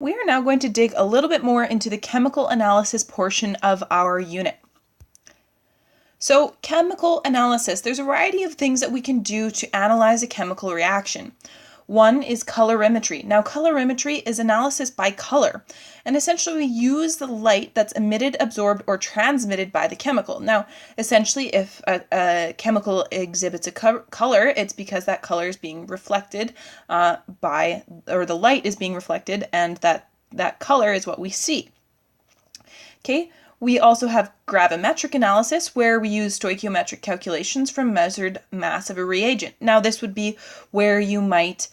We are now going to dig a little bit more into the chemical analysis portion of our unit. So, chemical analysis, there's a variety of things that we can do to analyze a chemical reaction. One is colorimetry. Now, colorimetry is analysis by color, and essentially we use the light that's emitted, absorbed, or transmitted by the chemical. Now, essentially, if a chemical exhibits a color, it's because that color is being reflected or the light is being reflected, and that color is what we see. Okay. We also have gravimetric analysis, where we use stoichiometric calculations from measured mass of a reagent. Now, this would be where you might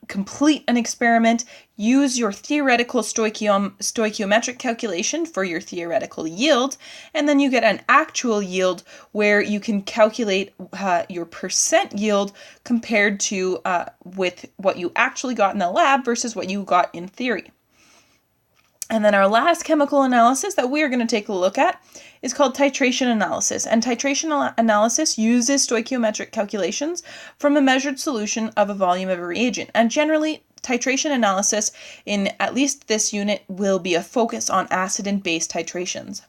complete an experiment, use your theoretical stoichiometric calculation for your theoretical yield, and then you get an actual yield where you can calculate your percent yield compared to with what you actually got in the lab versus what you got in theory. And then our last chemical analysis that we are going to take a look at is called titration analysis. And titration analysis uses stoichiometric calculations from a measured solution of a volume of a reagent. And generally, titration analysis in at least this unit will be a focus on acid and base titrations.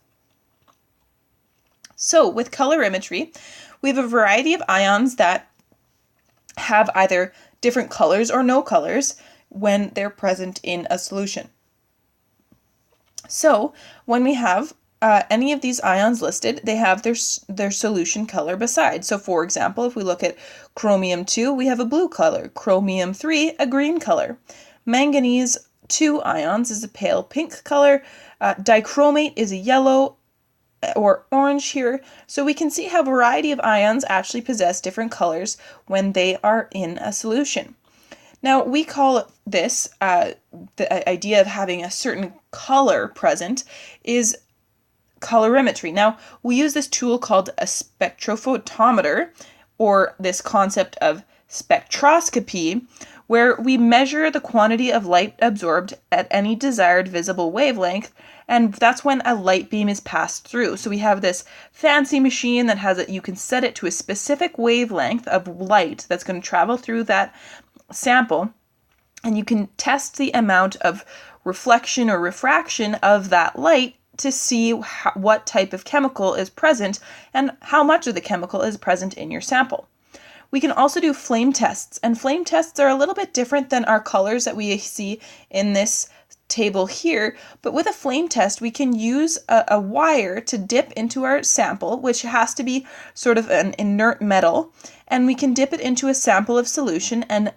So with colorimetry, we have a variety of ions that have either different colors or no colors when they're present in a solution. So when we have any of these ions listed, they have their solution color beside. So for example, if we look at chromium-2, we have a blue color. Chromium-3, a green color. Manganese-2 ions is a pale pink color. Dichromate is a yellow or orange here. So we can see how a variety of ions actually possess different colors when they are in a solution. Now, we call this, the idea of having a certain color present is colorimetry. Now, we use this tool called a spectrophotometer, or this concept of spectroscopy, where we measure the quantity of light absorbed at any desired visible wavelength, and that's when a light beam is passed through. So we have this fancy machine that has it, you can set it to a specific wavelength of light that's going to travel through that sample, and you can test the amount of reflection or refraction of that light to see what type of chemical is present and how much of the chemical is present in your sample. We can also do flame tests, and flame tests are a little bit different than our colors that we see in this table here, but with a flame test we can use a wire to dip into our sample, which has to be sort of an inert metal, and we can dip it into a sample of solution and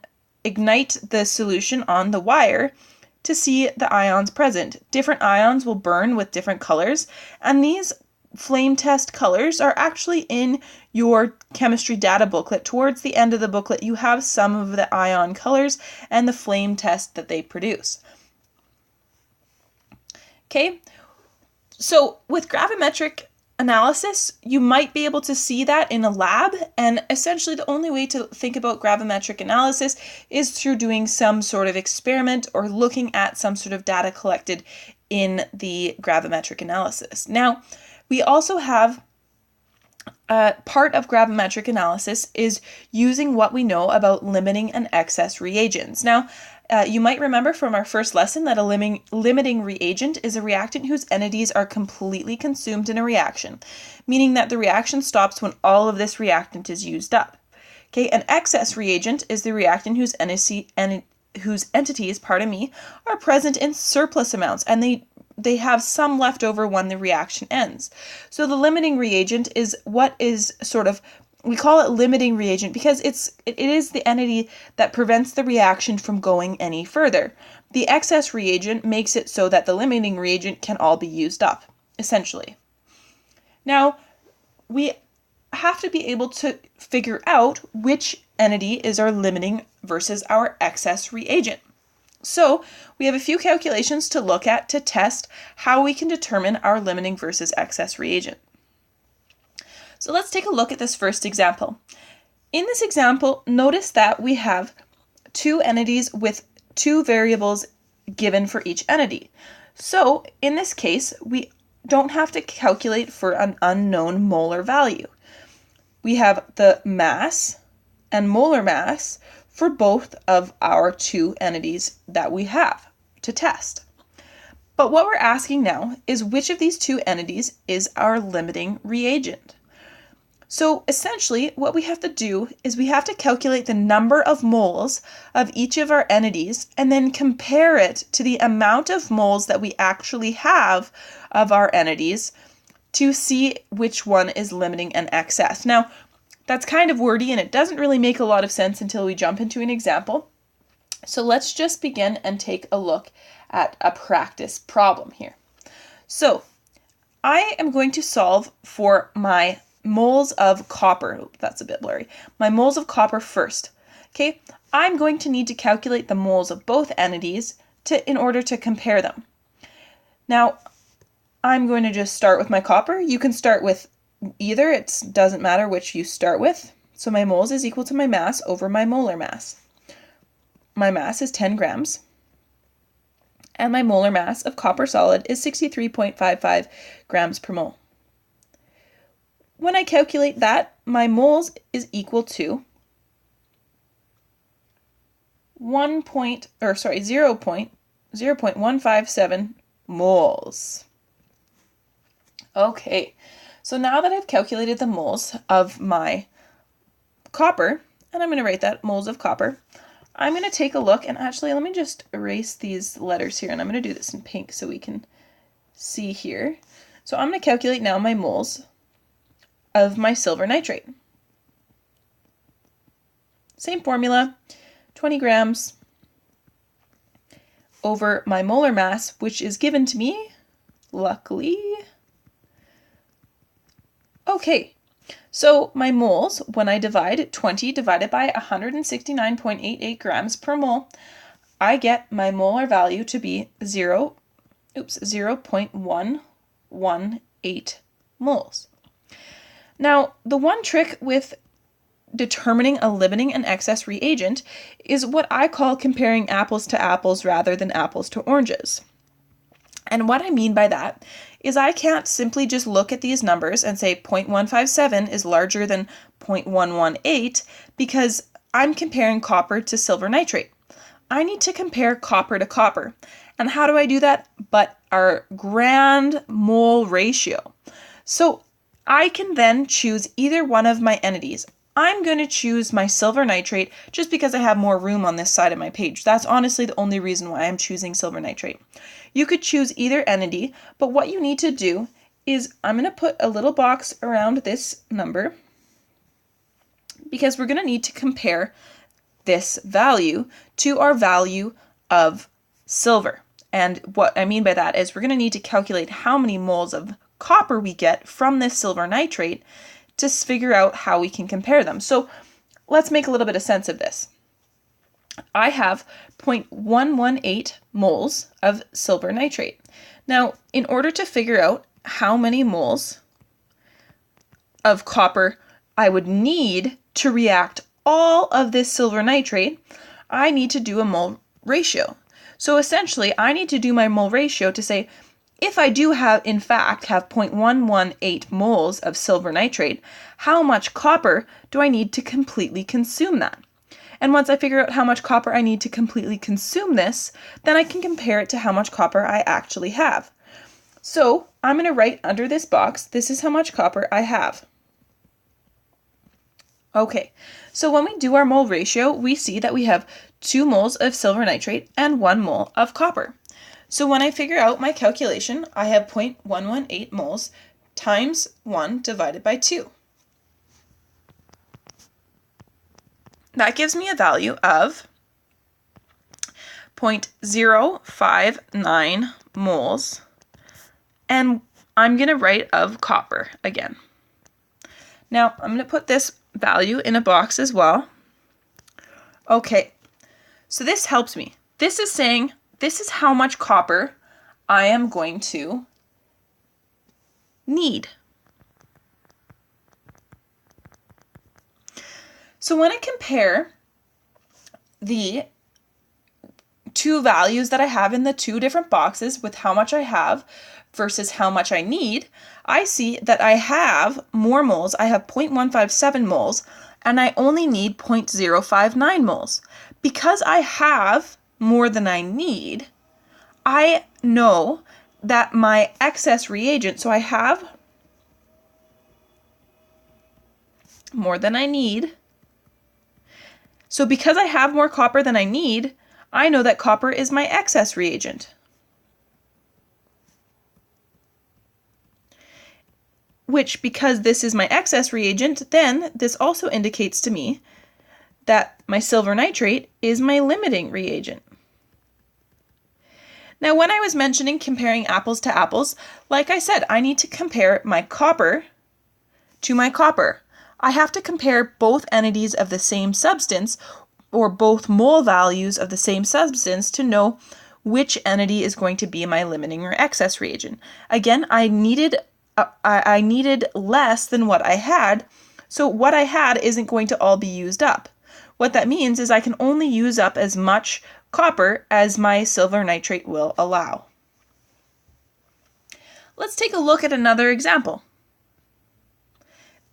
ignite the solution on the wire to see the ions present. Different ions will burn with different colors, and these flame test colors are actually in your chemistry data booklet. Towards the end of the booklet, you have some of the ion colors and the flame test that they produce. Okay, so with gravimetric analysis, you might be able to see that in a lab, and essentially the only way to think about gravimetric analysis is through doing some sort of experiment or looking at some sort of data collected in the gravimetric analysis. Now, we also have part of gravimetric analysis is using what we know about limiting and excess reagents. Now, you might remember from our first lesson that a limiting reagent is a reactant whose entities are completely consumed in a reaction, meaning that the reaction stops when all of this reactant is used up. Okay, an excess reagent is the reactant whose entities, are present in surplus amounts, and they have some left over when the reaction ends. So the limiting reagent is what is sort of, we call it limiting reagent because it is the entity that prevents the reaction from going any further. The excess reagent makes it so that the limiting reagent can all be used up, essentially. Now, we have to be able to figure out which entity is our limiting versus our excess reagent. So we have a few calculations to look at to test how we can determine our limiting versus excess reagent. So let's take a look at this first example. In this example, notice that we have two entities with two variables given for each entity. So in this case, we don't have to calculate for an unknown molar value. We have the mass and molar mass for both of our two entities that we have. to test. But what we're asking now is which of these two entities is our limiting reagent? So essentially what we have to do is we have to calculate the number of moles of each of our entities and then compare it to the amount of moles that we actually have of our entities to see which one is limiting and excess. Now, that's kind of wordy and it doesn't really make a lot of sense until we jump into an example. So let's just begin and take a look at a practice problem here. So I am going to solve for my moles of copper. Oops, that's a bit blurry. My moles of copper first. Okay, I'm going to need to calculate the moles of both entities in order to compare them. Now, I'm going to just start with my copper. You can start with either. It doesn't matter which you start with. So my moles is equal to my mass over my molar mass. My mass is 10 grams. And my molar mass of copper solid is 63.55 grams per mole. When I calculate that, my moles is equal to 0.157 moles. Okay, so now that I've calculated the moles of my copper, and I'm going to write that moles of copper, I'm going to take a look, and actually let me just erase these letters here, and I'm going to do this in pink so we can see here. So I'm going to calculate now my moles of my silver nitrate. Same formula, 20 grams over my molar mass, which is given to me, luckily. Okay, so my moles, when I divide 20 divided by 169.88 grams per mole, I get my molar value to be 0.118 moles. Now, the one trick with determining a limiting and excess reagent is what I call comparing apples to apples rather than apples to oranges. And what I mean by that is I can't simply just look at these numbers and say 0.157 is larger than 0.118 because I'm comparing copper to silver nitrate. I need to compare copper to copper. And how do I do that? But our grand mole ratio. So I can then choose either one of my entities. I'm going to choose my silver nitrate just because I have more room on this side of my page. That's honestly the only reason why I'm choosing silver nitrate. You could choose either entity, but what you need to do is I'm going to put a little box around this number because we're going to need to compare this value to our value of silver. And what I mean by that is we're going to need to calculate how many moles of copper we get from this silver nitrate to figure out how we can compare them. So let's make a little bit of sense of this. I have 0.118 moles of silver nitrate. Now, in order to figure out how many moles of copper I would need to react all of this silver nitrate, I need to do a mole ratio. So essentially, I need to do my mole ratio to say, if I do in fact have 0.118 moles of silver nitrate, how much copper do I need to completely consume that? And once I figure out how much copper I need to completely consume this, then I can compare it to how much copper I actually have. So I'm going to write under this box, this is how much copper I have. Okay, so when we do our mole ratio, we see that we have 2 moles of silver nitrate and 1 mole of copper. So when I figure out my calculation, I have 0.118 moles times 1 divided by 2. That gives me a value of 0.059 moles, and I'm going to write of copper again. Now, I'm going to put this value in a box as well. Okay, so this helps me. This is saying this is how much copper I am going to need. So when I compare the two values that I have in the two different boxes with how much I have versus how much I need, I see that I have more moles. I have 0.157 moles and I only need 0.059 moles. Because I have more than I need, I know that my excess reagent, so I have more than I need. So because I have more copper than I need, I know that copper is my excess reagent. Which, because this is my excess reagent, then this also indicates to me that my silver nitrate is my limiting reagent. Now, when I was mentioning comparing apples to apples, like I said, I need to compare my copper to my copper. I have to compare both entities of the same substance, or both mole values of the same substance, to know which entity is going to be my limiting or excess reagent. Again, I needed less than what I had, so what I had isn't going to all be used up. What that means is I can only use up as much copper as my silver nitrate will allow. Let's take a look at another example.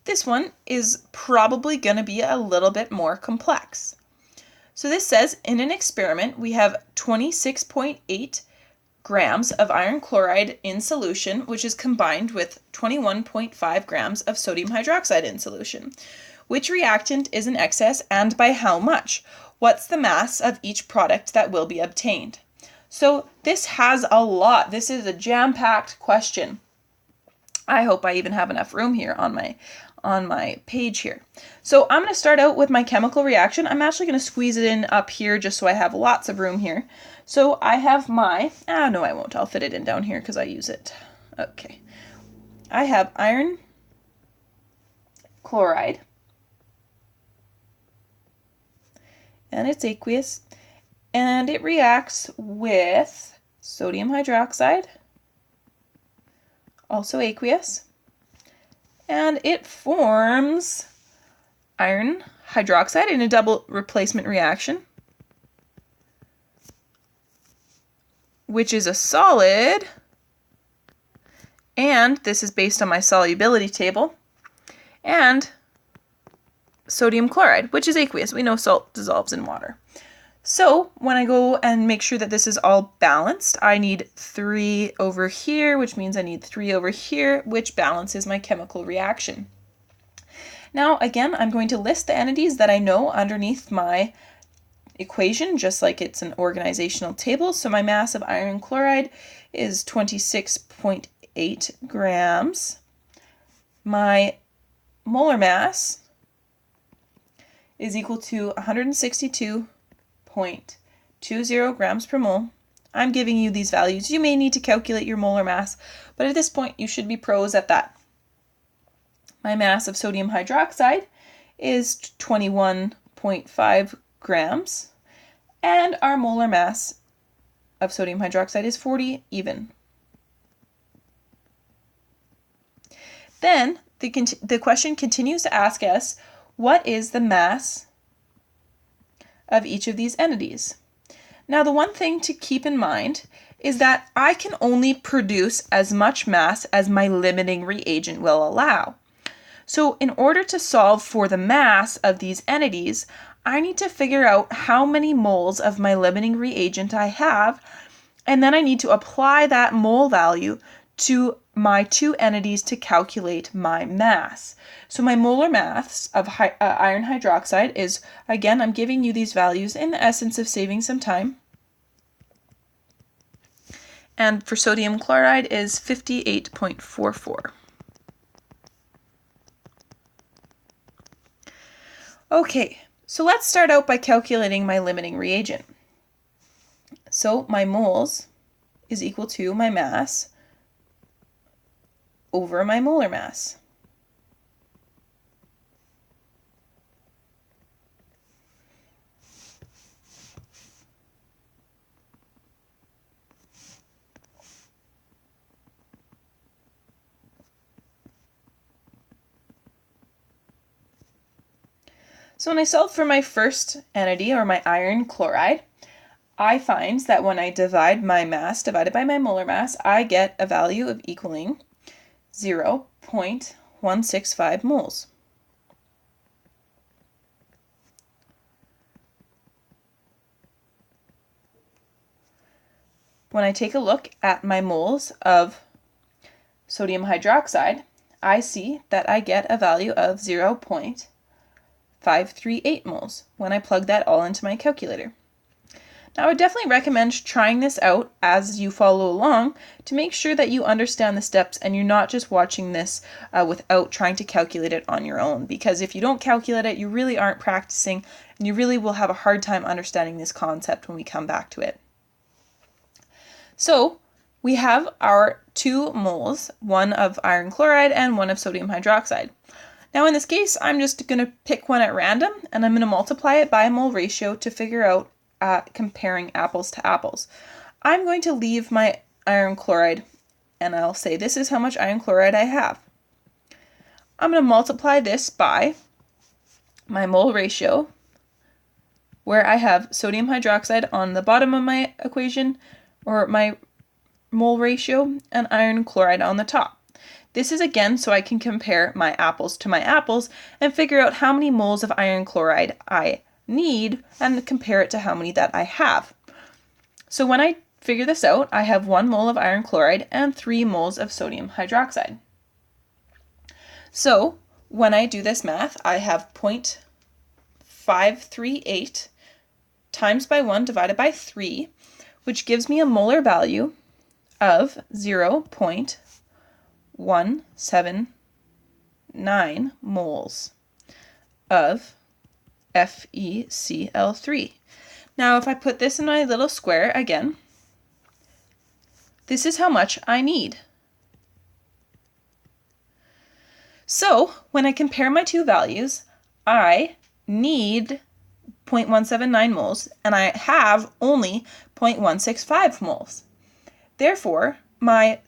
This one is probably going to be a little bit more complex. So this says, in an experiment, we have 26.8 grams of iron chloride in solution, which is combined with 21.5 grams of sodium hydroxide in solution. Which reactant is in excess and by how much? What's the mass of each product that will be obtained? So this has a lot. This is a jam-packed question. I hope I even have enough room here on my page here. So I'm going to start out with my chemical reaction. I'm actually going to squeeze it in up here just so I have lots of room here. So I have my, no I won't, I'll fit it in down here because I use it. Okay. I have iron chloride, and it's aqueous, and it reacts with sodium hydroxide, also aqueous, and it forms iron hydroxide in a double replacement reaction, which is a solid, and this is based on my solubility table, and sodium chloride, which is aqueous. We know salt dissolves in water. So when I go and make sure that this is all balanced, I need 3 over here, which means I need 3 over here, which balances my chemical reaction. Now, again, I'm going to list the entities that I know underneath my equation, just like it's an organizational table. So my mass of iron chloride is 26.8 grams. My molar mass is equal to 162.20 grams per mole. I'm giving you these values. You may need to calculate your molar mass, but at this point you should be pros at that. My mass of sodium hydroxide is 21.5 grams, and our molar mass of sodium hydroxide is 40 even. Then the question continues to ask us, what is the mass of each of these entities? Now, the one thing to keep in mind is that I can only produce as much mass as my limiting reagent will allow. So in order to solve for the mass of these entities, I need to figure out how many moles of my limiting reagent I have, and then I need to apply that mole value to my 2 entities to calculate my mass. So my molar mass of iron hydroxide is, again, I'm giving you these values in the essence of saving some time. And for sodium chloride is 58.44. Okay, so let's start out by calculating my limiting reagent. So my moles is equal to my mass over my molar mass. So when I solve for my first entity, or my iron chloride, I find that when I divide my mass divided by my molar mass, I get a value of equaling 0.165 moles. when I take a look at my moles of sodium hydroxide, I see that I get a value of 0.538 moles when I plug that all into my calculator. Now, I would definitely recommend trying this out as you follow along to make sure that you understand the steps and you're not just watching this without trying to calculate it on your own, because if you don't calculate it, you really aren't practicing and you really will have a hard time understanding this concept when we come back to it. So we have our 2 moles, one of iron chloride and one of sodium hydroxide. Now in this case, I'm just going to pick one at random and I'm going to multiply it by a mole ratio to figure out comparing apples to apples. I'm going to leave my iron chloride and I'll say this is how much iron chloride I have. I'm going to multiply this by my mole ratio, where I have sodium hydroxide on the bottom of my equation, or my mole ratio, and iron chloride on the top. This is again so I can compare my apples to my apples and figure out how many moles of iron chloride I need and compare it to how many that I have. So when I figure this out, I have 1 mole of iron chloride and 3 moles of sodium hydroxide. So when I do this math, I have 0.538 times by 1 divided by 3, which gives me a molar value of 0.179 moles of FeCl3. Now if I put this in my little square again, this is how much I need. So when I compare my two values, I need 0.179 moles and I have only 0.165 moles. Therefore, my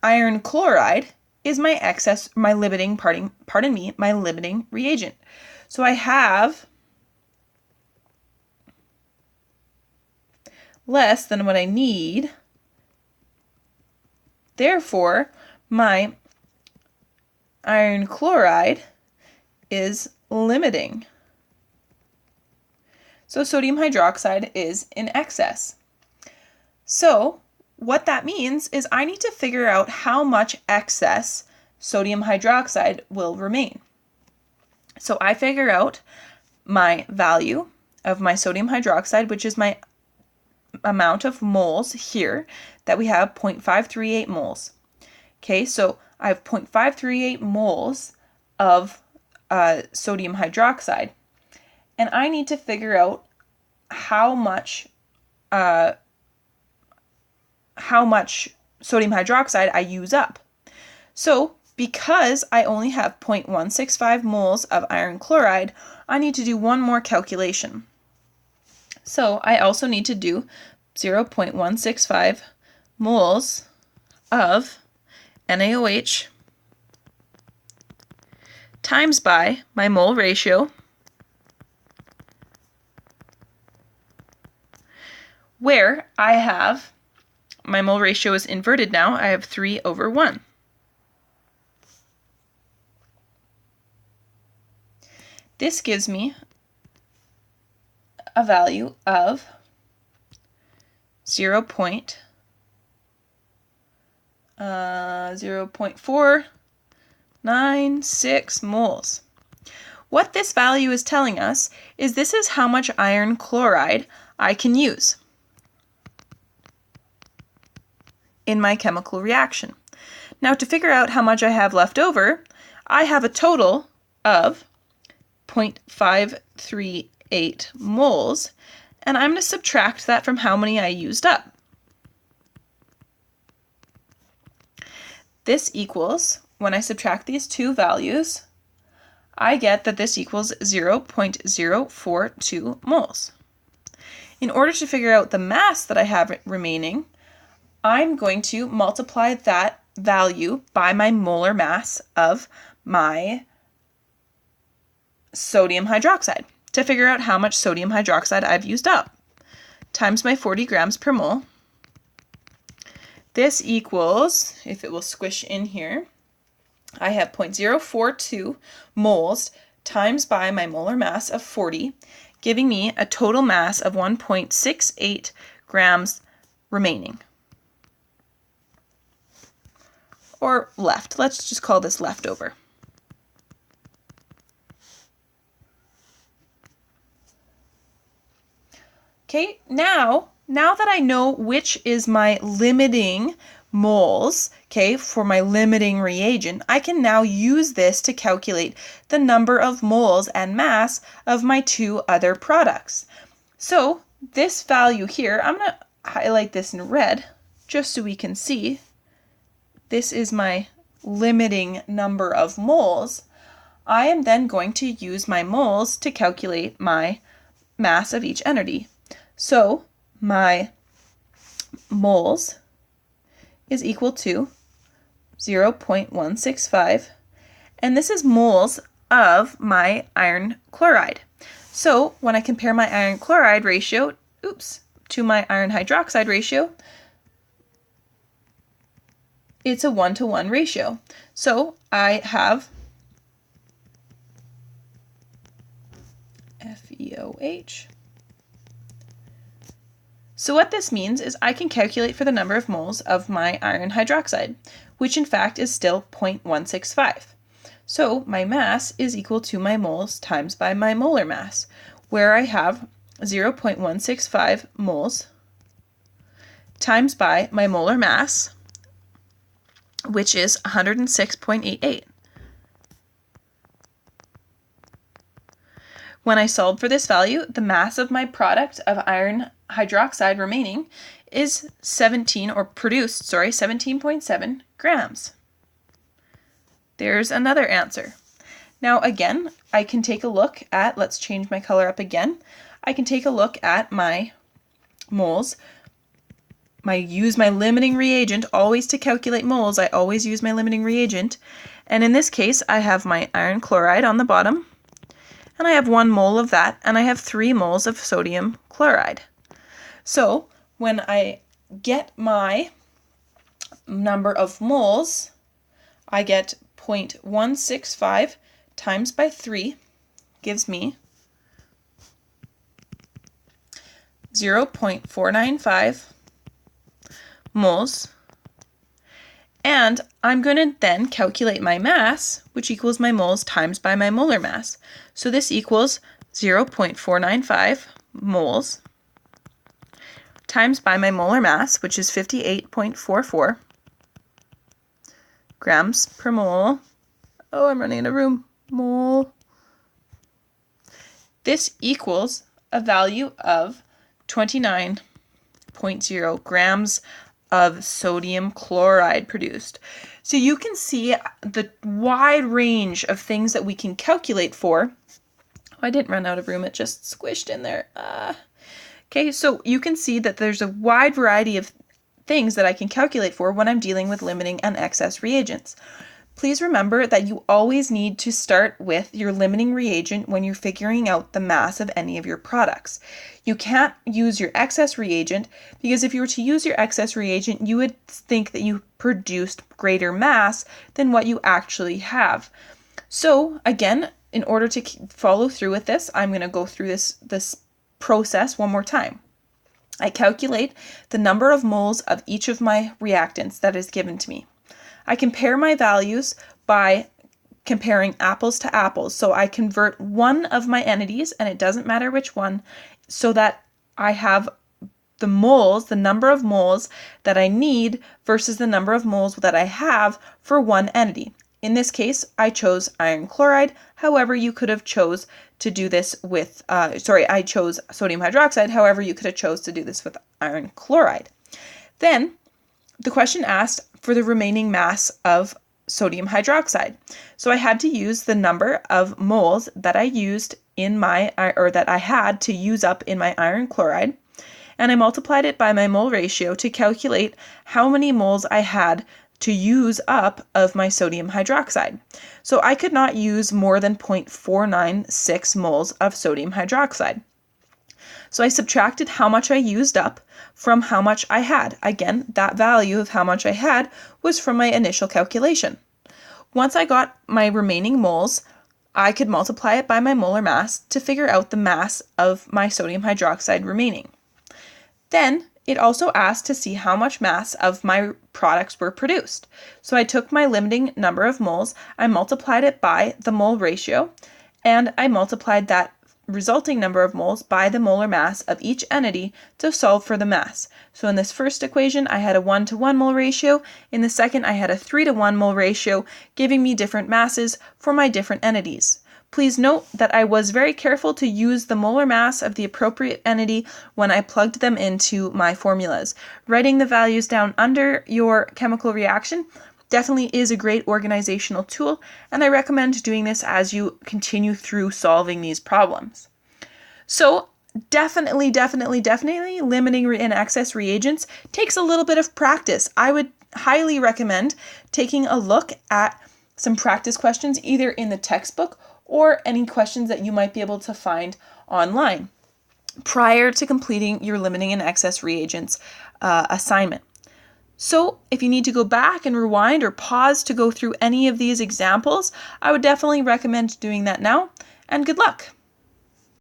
iron chloride is my excess, my limiting, my limiting reagent. So I have less than what I need. Therefore, my iron chloride is limiting. So sodium hydroxide is in excess. So what that means is I need to figure out how much excess sodium hydroxide will remain. So I figure out my value of my sodium hydroxide, which is my amount of moles here, that we have 0.538 moles. Okay, so I have 0.538 moles of sodium hydroxide, and I need to figure out how much sodium hydroxide I use up. So because I only have 0.165 moles of iron chloride, I need to do one more calculation. So I also need to do 0.165 moles of NaOH times by my mole ratio, where I have, my mole ratio is inverted now, I have 3/1. This gives me a value of 0.496 moles. What this value is telling us is this is how much iron chloride I can use in my chemical reaction. Now to figure out how much I have left over, I have a total of 0.538 moles, and I'm going to subtract that from how many I used up. This equals, when I subtract these two values, I get that this equals 0.042 moles. In order to figure out the mass that I have remaining, I'm going to multiply that value by my molar mass of my sodium hydroxide to figure out how much sodium hydroxide I've used up, times my 40 grams per mole. This equals, if it will squish in here, I have 0.042 moles times by my molar mass of 40, giving me a total mass of 1.68 grams remaining. Or left. Let's just call this leftover. Okay, now that I know which is my limiting moles, okay, for my limiting reagent, I can now use this to calculate the number of moles and mass of my two other products. So this value here, I'm going to highlight this in red just so we can see. This is my limiting number of moles. I am then going to use my moles to calculate my mass of each entity. So my moles is equal to 0.165, and this is moles of my iron chloride. So when I compare my iron chloride ratio, to my iron hydroxide ratio, it's a 1-to-1 ratio. So I have FeOH. So what this means is I can calculate for the number of moles of my iron hydroxide, which in fact is still 0.165. So my mass is equal to my moles times by my molar mass, where I have 0.165 moles times by my molar mass, which is 106.88. When I solve for this value, the mass of my product of iron hydroxide remaining is 17.7 grams. There's another answer. Now again, I can take a look at, let's change my color up again. I can take a look at my moles. Use my limiting reagent, always to calculate moles, I always use my limiting reagent. And in this case, I have my iron chloride on the bottom, and I have 1 mole of that, and I have 3 moles of sodium chloride. So when I get my number of moles, I get 0.165 times by 3 gives me 0.495 moles. And I'm going to then calculate my mass, which equals my moles times by my molar mass. So this equals 0.495 moles times by my molar mass, which is 58.44 grams per mole. Oh, I'm running out of room. Mole. This equals a value of 29.0 grams of sodium chloride produced. So you can see the wide range of things that we can calculate for. Oh, I didn't run out of room, it just squished in there. Okay, so you can see that there's a wide variety of things that I can calculate for when I'm dealing with limiting and excess reagents. Please remember that you always need to start with your limiting reagent when you're figuring out the mass of any of your products. You can't use your excess reagent because if you were to use your excess reagent, you would think that you produced greater mass than what you actually have. So again, in order to follow through with this, I'm going to go through this process one more time. I calculate the number of moles of each of my reactants that is given to me. I compare my values by comparing apples to apples. So I convert one of my entities, and it doesn't matter which one, so that I have the moles, the number of moles that I need versus the number of moles that I have for one entity. In this case, I chose iron chloride. However, you could have chose to do this with, I chose sodium hydroxide. However, you could have chose to do this with iron chloride. Then the question asked for the remaining mass of sodium hydroxide. So I had to use the number of moles that I used in that I had to use up in my iron chloride, and I multiplied it by my mole ratio to calculate how many moles I had to use up of my sodium hydroxide. So I could not use more than 0.496 moles of sodium hydroxide. So I subtracted how much I used up from how much I had. Again, that value of how much I had was from my initial calculation. Once I got my remaining moles, I could multiply it by my molar mass to figure out the mass of my sodium hydroxide remaining. Then, It also asked to see how much mass of my products were produced. So I took my limiting number of moles, I multiplied it by the mole ratio, and I multiplied that resulting number of moles by the molar mass of each entity to solve for the mass. So in this first equation, I had a 1-to-1 mole ratio. In the second, I had a 3-to-1 mole ratio, giving me different masses for my different entities. Please note that I was very careful to use the molar mass of the appropriate entity when I plugged them into my formulas. Writing the values down under your chemical reaction definitely is a great organizational tool, and I recommend doing this as you continue through solving these problems. So definitely limiting and excess reagents takes a little bit of practice. I would highly recommend taking a look at some practice questions either in the textbook or any questions that you might be able to find online prior to completing your limiting and excess reagents assignment. So if you need to go back and rewind or pause to go through any of these examples, I would definitely recommend doing that now, and good luck.